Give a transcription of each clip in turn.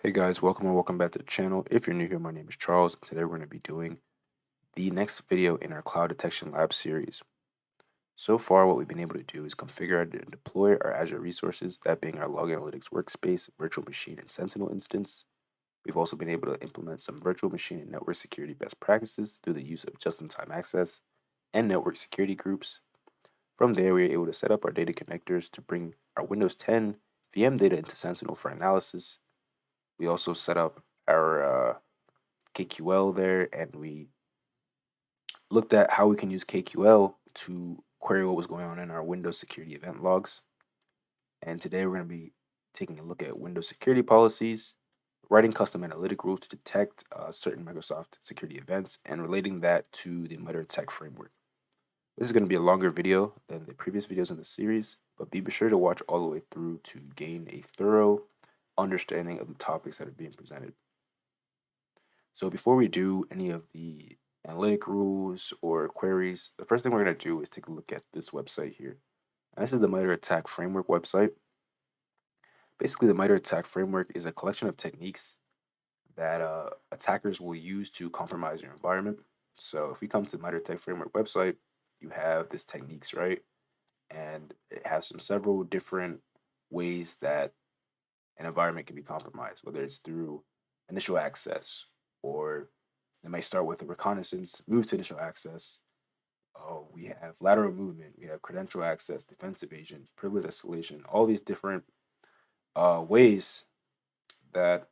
Hey guys, welcome back to the channel. If you're new here, my name is Charles, and today we're going to be doing the next video in our Cloud Detection Lab series. So far, what we've been able to do is configure and deploy our Azure resources, that being our Log Analytics workspace, virtual machine, and Sentinel instance. We've also been able to implement some virtual machine and network security best practices through the use of just-in-time access and network security groups. From there, we were able to set up our data connectors to bring our Windows 10 VM data into Sentinel for analysis. We also set up our KQL there, and we looked at how we can use KQL to query what was going on in our Windows security event logs. And today we're going to be taking a look at Windows security policies, writing custom analytic rules to detect certain Microsoft security events, and relating that to the MITRE ATT&CK framework. This is going to be a longer video than the previous videos in the series, but be sure to watch all the way through to gain a thorough understanding of the topics that are being presented. So before we do any of the analytic rules or queries, the first thing we're going to do is take a look at this website here. And this is the MITRE ATT&CK framework website. Basically, the MITRE ATT&CK framework is a collection of techniques that attackers will use to compromise your environment. So if we come to the MITRE ATT&CK framework website, you have this techniques, right? And it has several different ways that an environment can be compromised, whether it's through initial access, or it might start with a reconnaissance, move to initial access. We have lateral movement, we have credential access, defensive agent, privilege escalation, all these different ways that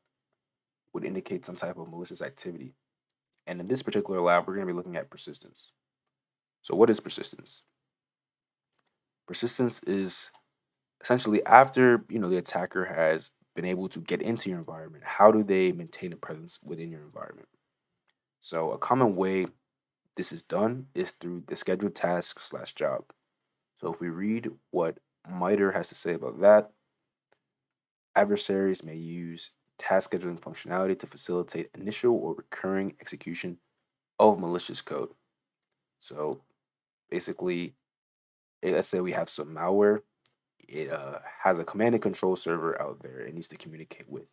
would indicate some type of malicious activity. And in this particular lab, we're going to be looking at persistence. So what is persistence? Persistence is essentially after the attacker has been able to get into your environment, how do they maintain a presence within your environment? So a common way this is done is through the scheduled task / job. So if we read what MITRE has to say about that, adversaries may use task scheduling functionality to facilitate initial or recurring execution of malicious code. So basically, let's say we have some malware. It has a command and control server out there it needs to communicate with.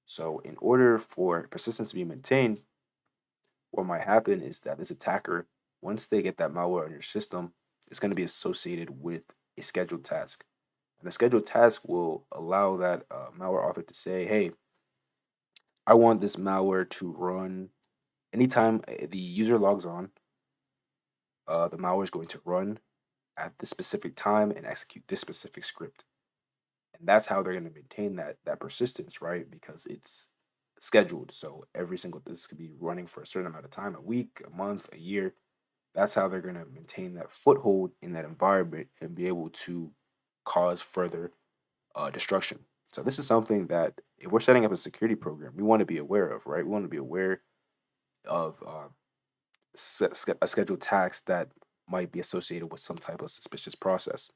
So in order for persistence to be maintained, what might happen is that this attacker, once they get that malware on your system, it's going to be associated with a scheduled task. And the scheduled task will allow that malware author to say, hey, I want this malware to run anytime the user logs on, the malware is going to run at this specific time and execute this specific script. And that's how they're going to maintain that persistence, right? Because it's scheduled. So every single this could be running for a certain amount of time, a week, a month, a year. That's how they're going to maintain that foothold in that environment and be able to cause further destruction. So this is something that if we're setting up a security program, we want to be aware of, right? We want to be aware of a scheduled task that might be associated with some type of suspicious process.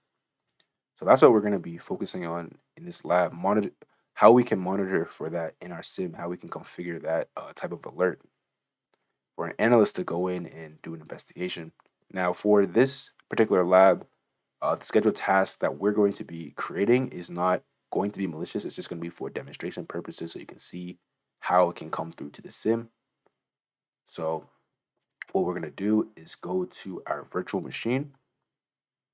So that's what we're going to be focusing on in this lab. Monitor how we can monitor for that in our SIM, how we can configure that type of alert for an analyst to go in and do an investigation. Now, for this particular lab, the scheduled task that we're going to be creating is not going to be malicious. It's just going to be for demonstration purposes so you can see how it can come through to the SIM. So what we're going to do is go to our virtual machine,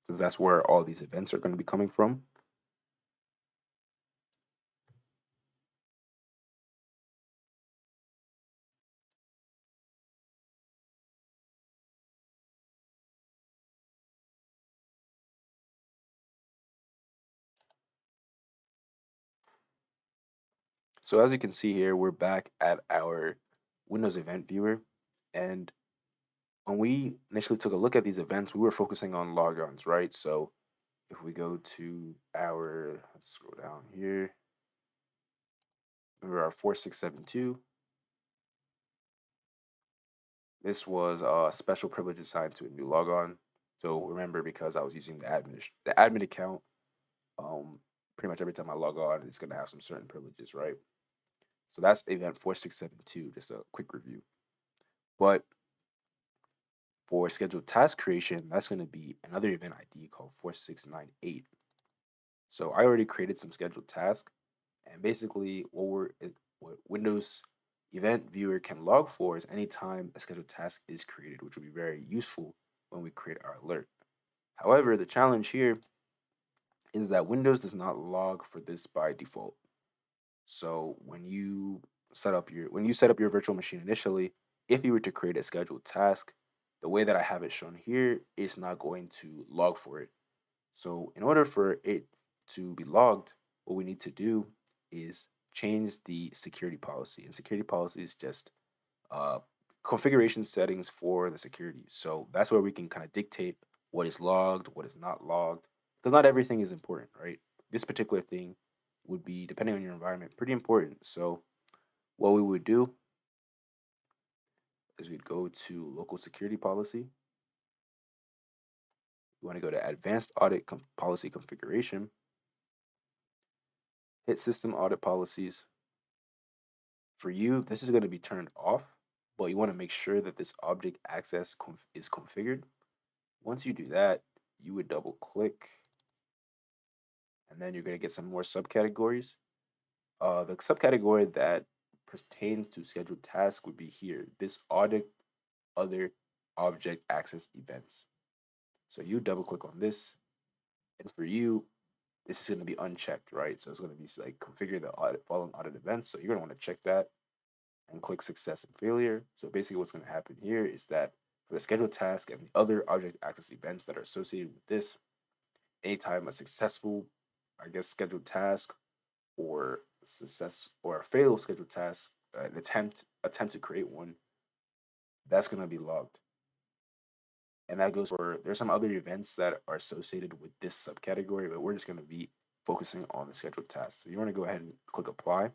because that's where all these events are going to be coming from. So as you can see here, we're back at our Windows event viewer. And when we initially took a look at these events, we were focusing on logons, right? So if we go to our, let's scroll down here, remember our 4672, this was a special privilege assigned to a new logon. So remember, because I was using the admin account, pretty much every time I log on, it's going to have some certain privileges, right? So that's event 4672, just a quick review. But for scheduled task creation, that's going to be another event ID called 4698. So I already created some scheduled task, And basically, what Windows Event Viewer can log for is anytime a scheduled task is created, which will be very useful when we create our alert. However, the challenge here is that Windows does not log for this by default. So when you set up your virtual machine initially, if you were to create a scheduled task, the way that I have it shown here is not going to log for it. So in order for it to be logged, what we need to do is change the security policy. And security policy is just uh, configuration settings for the security. So that's where we can kind of dictate what is logged, what is not logged, because not everything is important, right? This particular thing would be, depending on your environment, pretty important. So what we would do is we'd go to local security policy. We want to go to advanced audit policy configuration, hit system audit policies. For you, this is going to be turned off, but you want to make sure that this object access is configured. Once you do that, you would double click, and then you're going to get some more subcategories. The subcategory that pertains to scheduled tasks would be here, this audit other object access events. So you double click on this, and for you, this is going to be unchecked, right? So it's going to be like configure the following audit events. So you're going to want to check that and click success and failure. So basically what's going to happen here is that for the scheduled task and the other object access events that are associated with this, anytime a successful, scheduled task or a failed scheduled task, an attempt to create one, that's going to be logged. And that goes for, there's some other events that are associated with this subcategory, but we're just going to be focusing on the scheduled task. So you want to go ahead and click apply.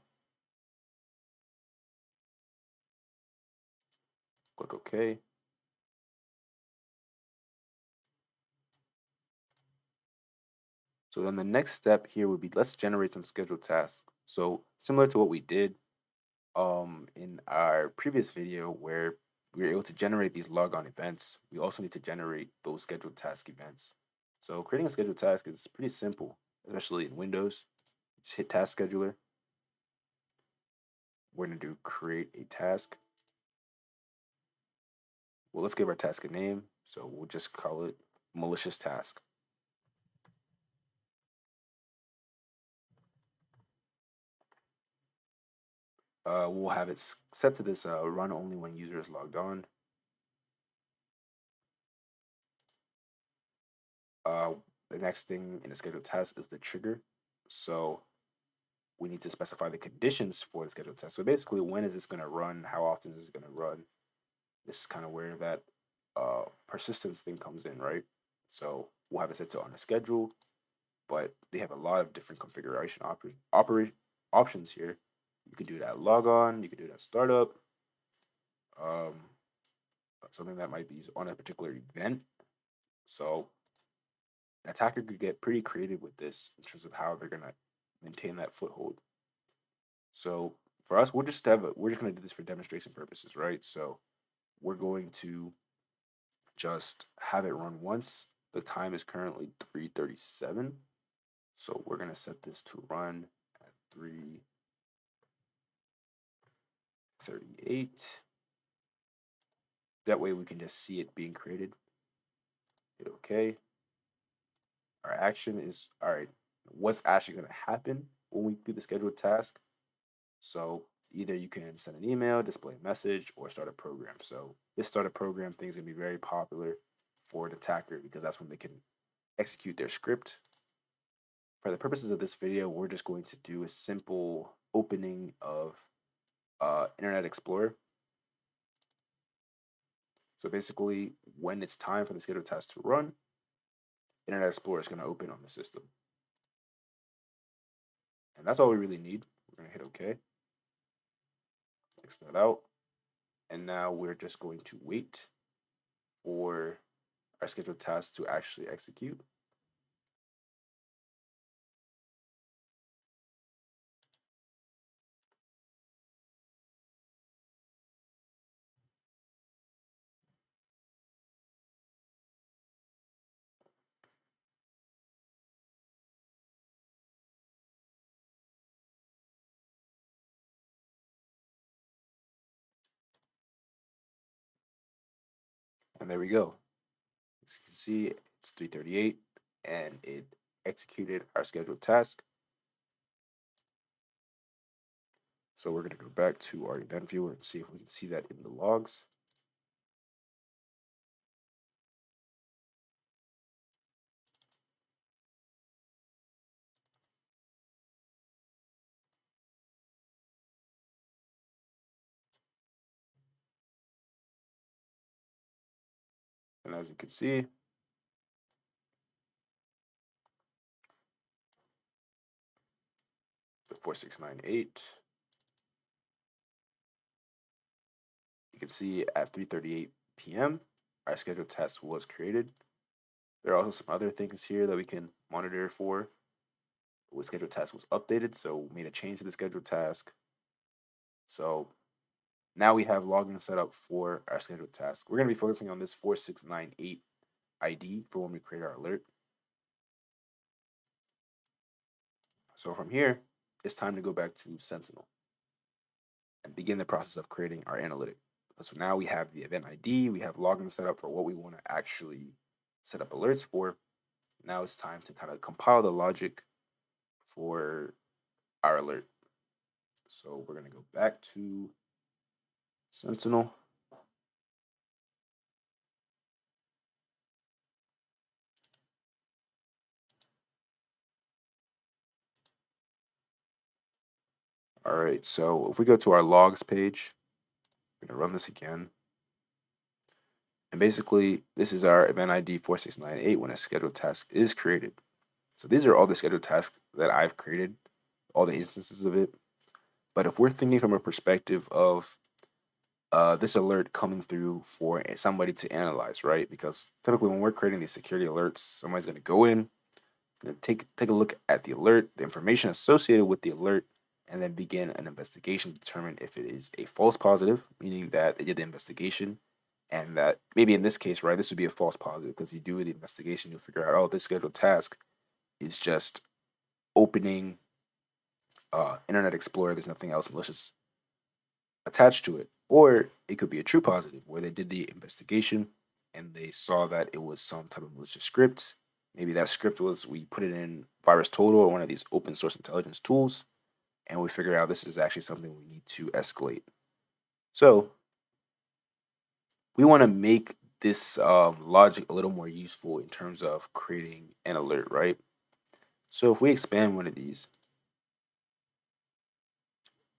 Click OK. So then the next step here would be, let's generate some scheduled tasks. So similar to what we did in our previous video where we were able to generate these logon events, we also need to generate those scheduled task events. So creating a scheduled task is pretty simple, especially in Windows. Just hit Task Scheduler. We're going to do create a task. Well, let's give our task a name. So we'll just call it malicious task. We'll have it set to this run only when user is logged on. The next thing in a scheduled task is the trigger. So we need to specify the conditions for the scheduled task. So basically, when is this going to run? How often is it going to run? This is kind of where that persistence thing comes in, right? So we'll have it set to on a schedule, but they have a lot of different configuration options here. You can do it at logon, you can do it at startup, um, something that might be on a particular event. So an attacker could get pretty creative with this in terms of how they're gonna maintain that foothold. So for us, we're just gonna do this for demonstration purposes, right? So we're going to just have it run once. The time is currently 3:37. So we're gonna set this to run at 3:38. That way we can just see it being created. Hit OK. Our action is, all right, what's actually going to happen when we do the scheduled task? So either you can send an email, display a message, or start a program. So this start a program thing is going to be very popular for an attacker because that's when they can execute their script. For the purposes of this video, we're just going to do a simple opening of Internet Explorer. So basically, when it's time for the scheduled task to run, Internet Explorer is going to open on the system. And that's all we really need. We're going to hit OK. X that out. And now we're just going to wait for our scheduled task to actually execute. And there we go. As you can see, it's 3:38 and it executed our scheduled task. So we're going to go back to our event viewer and see if we can see that in the logs. And as you can see, the 4698, you can see at 3:38 p.m., our scheduled task was created. There are also some other things here that we can monitor for. The scheduled task was updated, so we made a change to the scheduled task. So now we have login set up for our scheduled task. We're going to be focusing on this 4698 ID for when we create our alert. So from here, it's time to go back to Sentinel and begin the process of creating our analytic. So now we have the event ID, we have login set up for what we want to actually set up alerts for. Now it's time to kind of compile the logic for our alert. So we're going to go back to Sentinel. All right, so if we go to our logs page, we're going to run this again. And basically, this is our event ID 4698 when a scheduled task is created. So these are all the scheduled tasks that I've created, all the instances of it. But if we're thinking from a perspective of this alert coming through for somebody to analyze, right? Because typically when we're creating these security alerts, somebody's going to go in, going to take a look at the alert, the information associated with the alert, and then begin an investigation to determine if it is a false positive, meaning that they did the investigation, and that maybe in this case, right, this would be a false positive because you do the investigation, you'll figure out, oh, this scheduled task is just opening Internet Explorer. There's nothing else malicious attached to it. Or it could be a true positive where they did the investigation and they saw that it was some type of malicious script. Maybe that script was, we put it in VirusTotal or one of these open source intelligence tools, and we figure out this is actually something we need to escalate. So we want to make this logic a little more useful in terms of creating an alert, right? So if we expand one of these,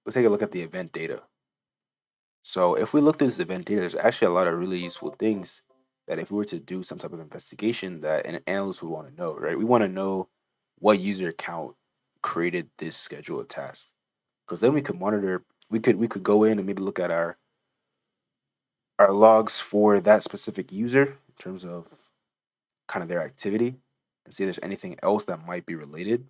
we'll take a look at the event data. So if we look through this event data, there's actually a lot of really useful things that if we were to do some type of investigation that an analyst would want to know, right? We want to know what user account created this scheduled task. Because then we could monitor, we could go in and maybe look at our logs for that specific user in terms of kind of their activity and see if there's anything else that might be related.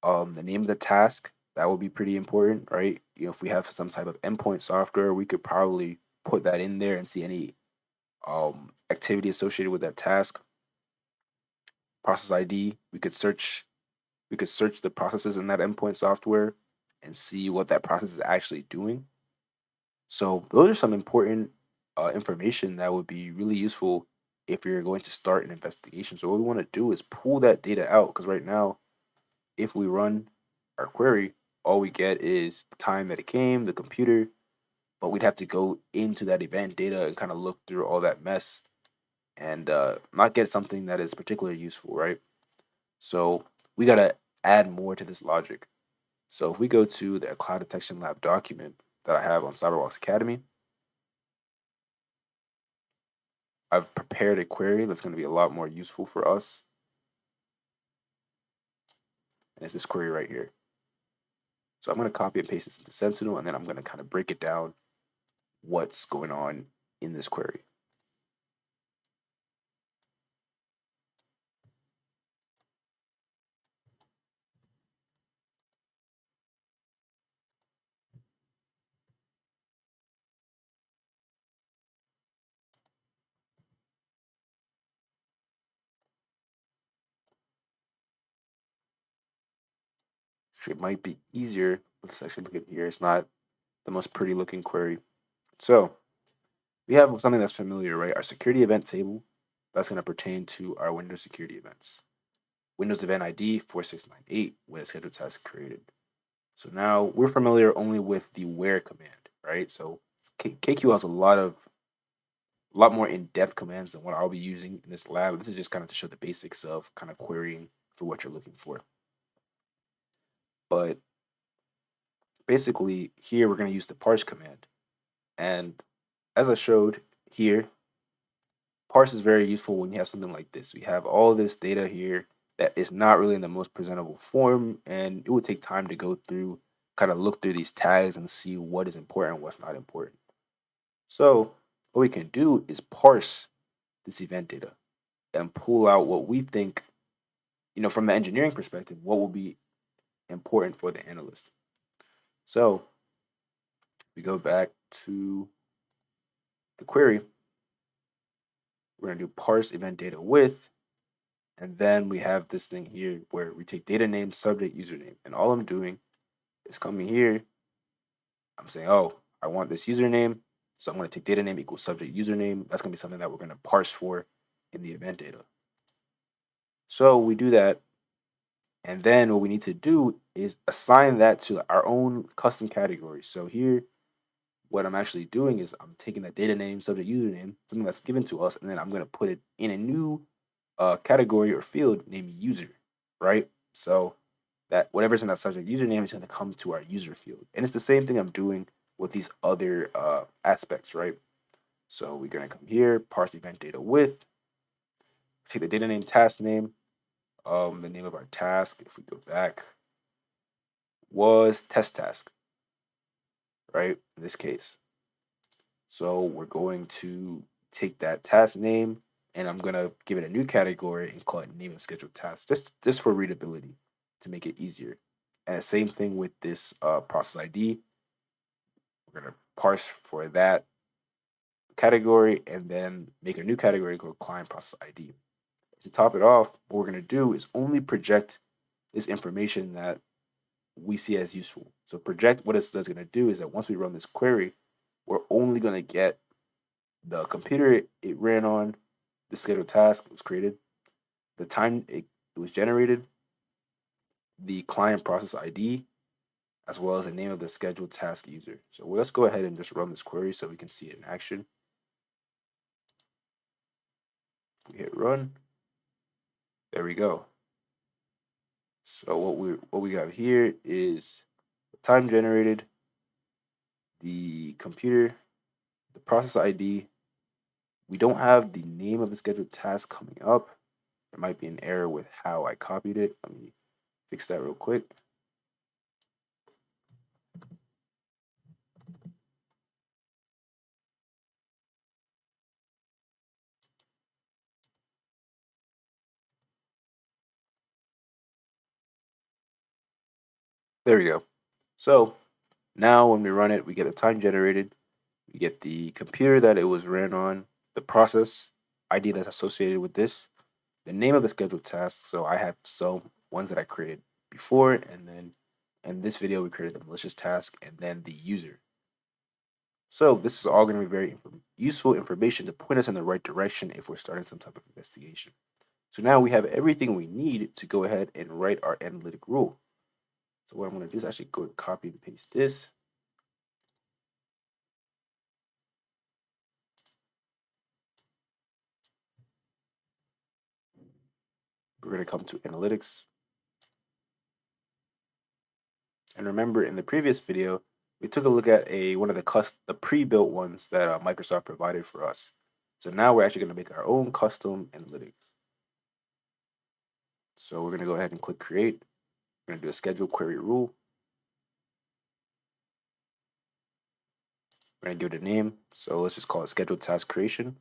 The name of the task, that would be pretty important, right? You know, if we have some type of endpoint software, we could probably put that in there and see any activity associated with that task. Process ID, we could search the processes in that endpoint software and see what that process is actually doing. So those are some important information that would be really useful if you're going to start an investigation. So what we want to do is pull that data out because right now, if we run our query, all we get is the time that it came, the computer, but we'd have to go into that event data and kind of look through all that mess and not get something that is particularly useful, right? So we got to add more to this logic. So if we go to the Cloud Detection Lab document that I have on Cyberwox Academy, I've prepared a query that's going to be a lot more useful for us. And it's this query right here. So I'm going to copy and paste this into Sentinel, and then I'm going to kind of break it down what's going on in this query. It might be easier. Let's actually look at here. It's not the most pretty looking query. So we have something that's familiar, right? Our security event table, that's going to pertain to our Windows security events. Windows event ID 4698 with a scheduled task created. So now we're familiar only with the where command, right? So KQ has a lot more in-depth commands than what I'll be using in this lab. This is just kind of to show the basics of kind of querying for what you're looking for. But basically here we're going to use the parse command. And as I showed here, parse is very useful when you have something like this. We have all this data here that is not really in the most presentable form, and it would take time to go through, kind of look through these tags and see what is important and what's not important. So what we can do is parse this event data and pull out what we think, from the engineering perspective, what will be important for the analyst. So we go back to the query. We're going to do parse event data with, and then we have this thing here where we take data name, subject, username. And all I'm doing is coming here. I'm saying, oh, I want this username. So I'm going to take data name equals subject username. That's going to be something that we're going to parse for in the event data. So we do that. And then what we need to do is assign that to our own custom category. So here, what I'm actually doing is I'm taking that data name, subject, username, something that's given to us, and then I'm going to put it in a new category or field named user, right? So that whatever's in that subject username is going to come to our user field. And it's the same thing I'm doing with these other aspects, right? So we're going to come here, parse event data with, take the data name, task name, the name of our task, if we go back, was test task, right? In this case. So we're going to take that task name and I'm going to give it a new category and call it name of scheduled task, just for readability to make it easier. And the same thing with this process ID. We're going to parse for that category and then make a new category called client process ID. To top it off, what we're going to do is only project this information that we see as useful. So project, what it's going to do is that once we run this query, we're only going to get the computer it ran on, the scheduled task was created, the time it was generated, the client process ID, as well as the name of the scheduled task user. So let's go ahead and just run this query so we can see it in action. We hit run. There we go. So what we have here is the time generated, the computer, the process ID. We don't have the name of the scheduled task coming up. There might be an error with how I copied it. Let me fix that real quick. There we go. So now when we run it, we get a time generated, we get the computer that it was ran on, the process ID that's associated with this, the name of the scheduled task. So I have some ones that I created before, and then in this video we created the malicious task and then the user. So this is all going to be very useful information to point us in the right direction if we're starting some type of investigation. So now we have everything we need to go ahead and write our analytic rule. So what I'm going to do is actually go copy and paste this. We're going to come to analytics. And remember, in the previous video, we took a look at one of the pre-built ones that Microsoft provided for us. So now we're actually going to make our own custom analytics. So we're going to go ahead and click create. We're going to do a schedule query rule. We're going to give it a name. So let's just call it scheduled task creation.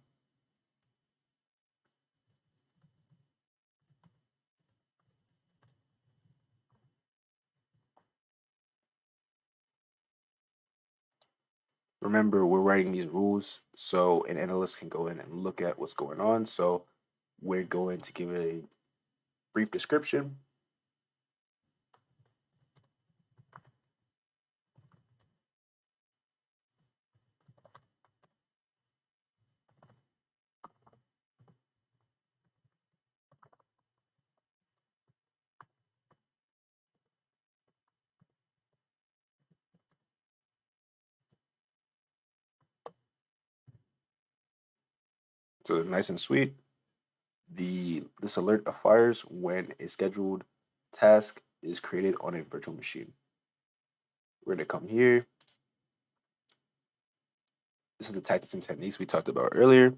Remember, we're writing these rules so an analyst can go in and look at what's going on. So we're going to give it a brief description. So nice and sweet. This alert fires when a scheduled task is created on a virtual machine. We're going to come here. This is the tactics and techniques we talked about earlier.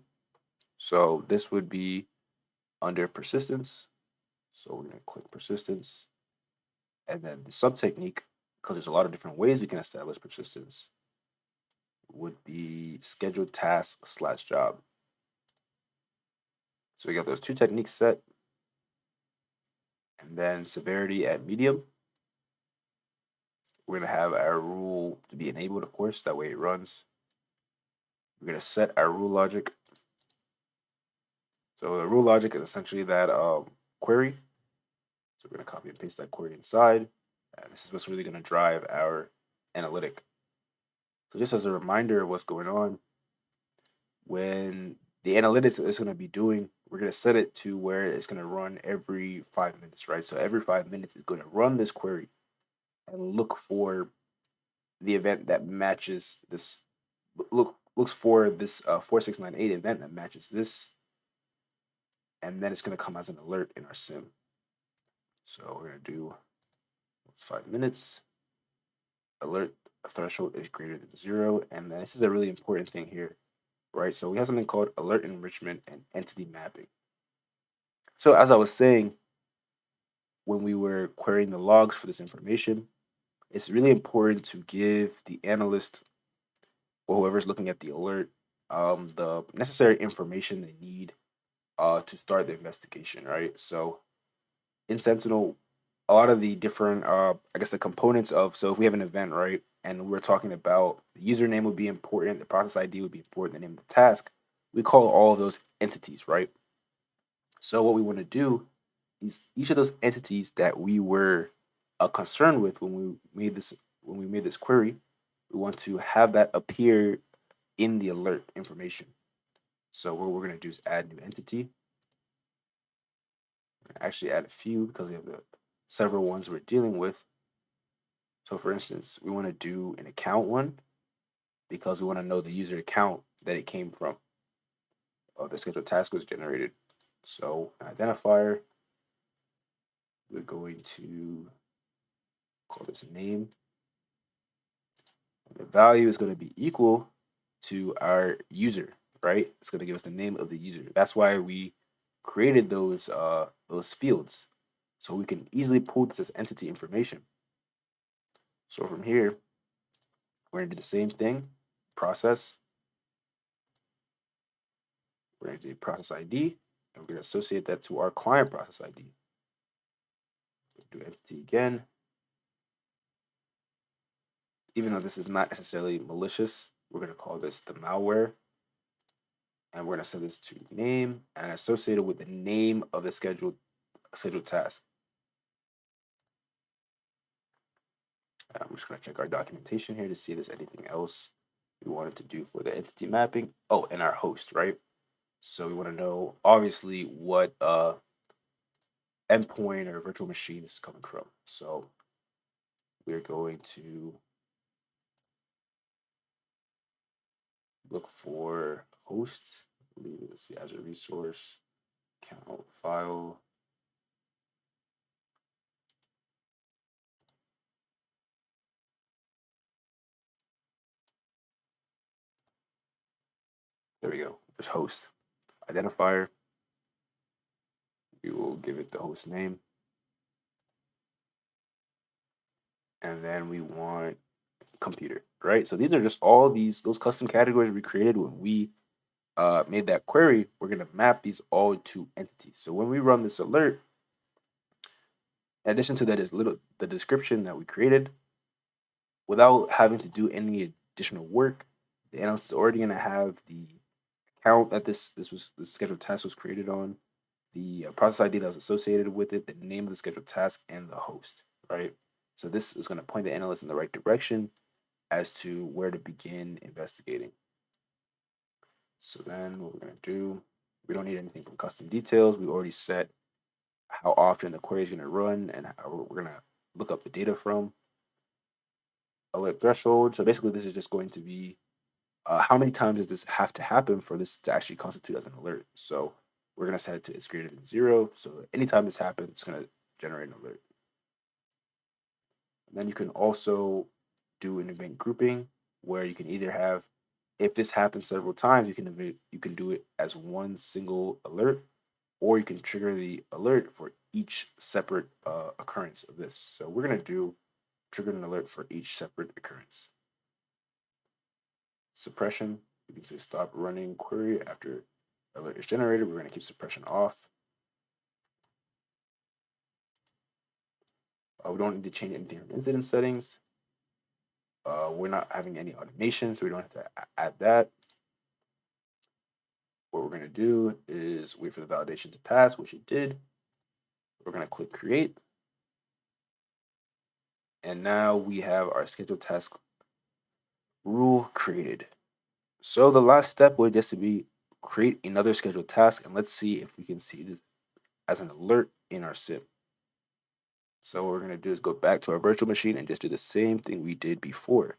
So this would be under persistence. So we're going to click persistence. And then the sub technique, because there's a lot of different ways we can establish persistence, would be scheduled task / job. So we got those two techniques set. And then severity at medium. We're going to have our rule to be enabled, of course, that way it runs. We're going to set our rule logic. So the rule logic is essentially that query. So we're going to copy and paste that query inside. And this is what's really going to drive our analytic. So just as a reminder of what's going on, when the analytics is going to be doing, we're going to set it to where it's going to run every 5 minutes, right? So every 5 minutes it's going to run this query and look for the event that matches this, looks for this 4698 event that matches this, and then it's going to come as an alert in our sim. So we're going to do, it's 5 minutes, alert threshold is greater than 0, and then this is a really important thing here, right? So we have something called alert enrichment and entity mapping. So as I was saying, when we were querying the logs for this information, it's really important to give the analyst or whoever's looking at the alert the necessary information they need to start the investigation, right? So in Sentinel, a lot of the different, I guess the components of, so if we have an event, right, and we're talking about the username would be important, the process ID would be important, the name of the task, we call all of those entities, right? So what we want to do is each of those entities that we were concerned with when we made this query, we want to have that appear in the alert information. So what we're going to do is add new entity. Actually add a few because we have several ones we're dealing with. So for instance, we want to do an account one because we want to know the user account that it came from. The scheduled task was generated. So an identifier, we're going to call this name. The value is going to be equal to our user, right? It's going to give us the name of the user. That's why we created those fields, so we can easily pull this as entity information. So from here, we're going to do the same thing, process. We're going to do process ID, and we're going to associate that to our client process ID. We'll do entity again. Even though this is not necessarily malicious, we're going to call this the malware. And we're going to set this to name and associate it with the name of the scheduled task. And I'm just going to check our documentation here to see if there's anything else we wanted to do for the entity mapping. Oh, and our host, right? So we want to know, obviously, what endpoint or virtual machine this is coming from. So we're going to look for host. Let's see, Azure resource, account, file. There we go. There's host. Identifier. We will give it the host name. And then we want computer, right? So these are just all those custom categories we created when we made that query. We're going to map these all to entities. So when we run this alert, in addition to that is the description that we created, without having to do any additional work, the analyst is already going to have the account that this scheduled task was created on, the process ID that was associated with it, the name of the scheduled task, and the host, right? So this is going to point the analyst in the right direction as to where to begin investigating. So then what we're going to do, we don't need anything from custom details. We already set how often the query is going to run and how we're going to look up the data from. Alert threshold. So basically this is just going to be how many times does this have to happen for this to actually constitute as an alert? So we're going to set it to it's greater than 0. So anytime this happens, it's going to generate an alert. And then you can also do an event grouping where you can either have, if this happens several times, you can do it as one single alert, or you can trigger the alert for each separate occurrence of this. So we're going to do trigger an alert for each separate occurrence. Suppression, you can say stop running query after alert is generated. We're going to keep suppression off. We don't need to change anything from incident settings. We're not having any automation, so we don't have to add that. What we're going to do is wait for the validation to pass, which it did. We're going to click create. And now we have our scheduled task rule created. So the last step would just to be create another scheduled task, and let's see if we can see this as an alert in our SIM. So what we're going to do is go back to our virtual machine and just do the same thing we did before.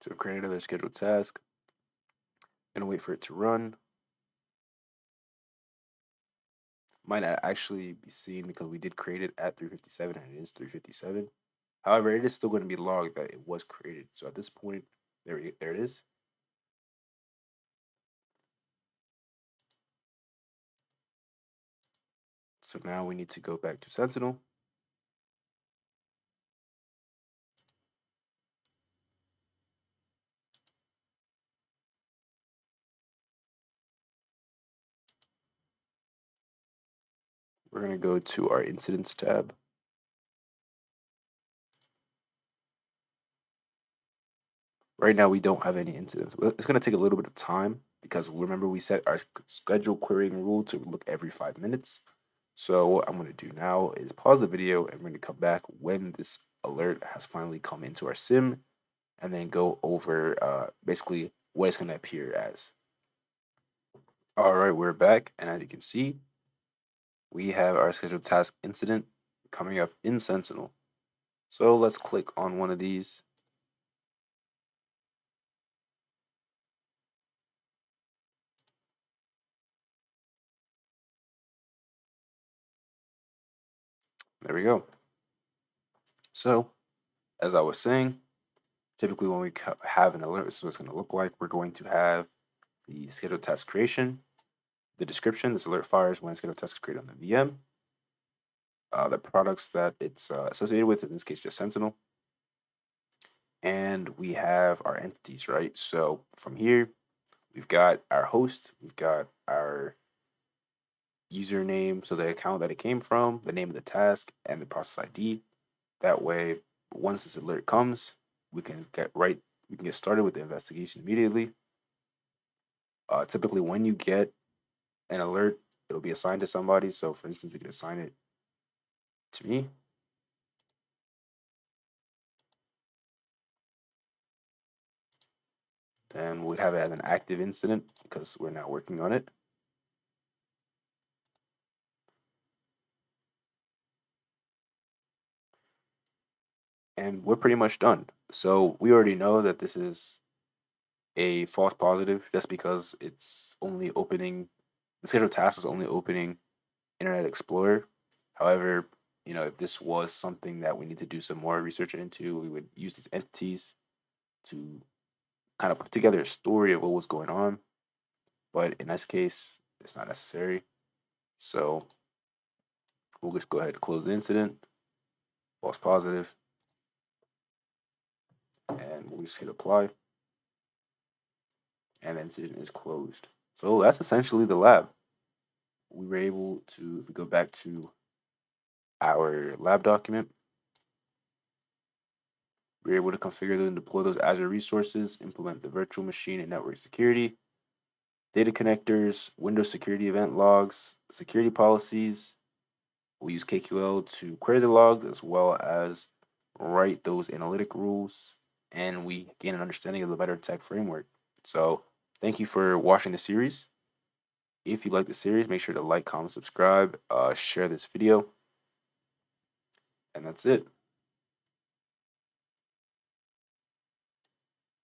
So we've created another scheduled task. Gonna wait for it to run. Might not actually be seen because we did create it at 357 and it is 357. However, it is still going to be logged that it was created. So at this point, there it is. So now we need to go back to Sentinel. We're going to go to our incidents tab. Right now, we don't have any incidents. It's going to take a little bit of time because remember we set our schedule querying rule to look every 5 minutes. So what I'm going to do now is pause the video and we're going to come back when this alert has finally come into our SIM and then go over basically what it's going to appear as. All right, we're back. And as you can see, we have our scheduled task incident coming up in Sentinel. So let's click on one of these. There we go. So as I was saying, typically when we have an alert, this is what it's going to look like. We're going to have the scheduled task creation, the description, this alert fires when scheduled task is created on the VM, the products that it's associated with, in this case just Sentinel, and we have our entities, right? So from here, we've got our host, we've got our username, so the account that it came from, the name of the task, and the process ID. That way, once this alert comes, we can get started with the investigation immediately. Typically, when you get an alert, it'll be assigned to somebody. So, for instance, we can assign it to me. Then we'd have it as an active incident because we're not working on it. And we're pretty much done. So we already know that this is a false positive just because it's only opening, the scheduled task is only opening Internet Explorer. However, if this was something that we need to do some more research into, we would use these entities to kind of put together a story of what was going on. But in this case, it's not necessary. So we'll just go ahead and close the incident, false positive, and we'll just hit apply. And the incident is closed. So that's essentially the lab. We were able to, if we go back to our lab document, we were able to configure and deploy those Azure resources, implement the virtual machine and network security, data connectors, Windows security event logs, security policies. We'll use KQL to query the logs as well as write those analytic rules, and we gain an understanding of the MITRE ATT&CK framework. So thank you for watching the series. If you like the series, make sure to like, comment, subscribe, share this video, and that's it.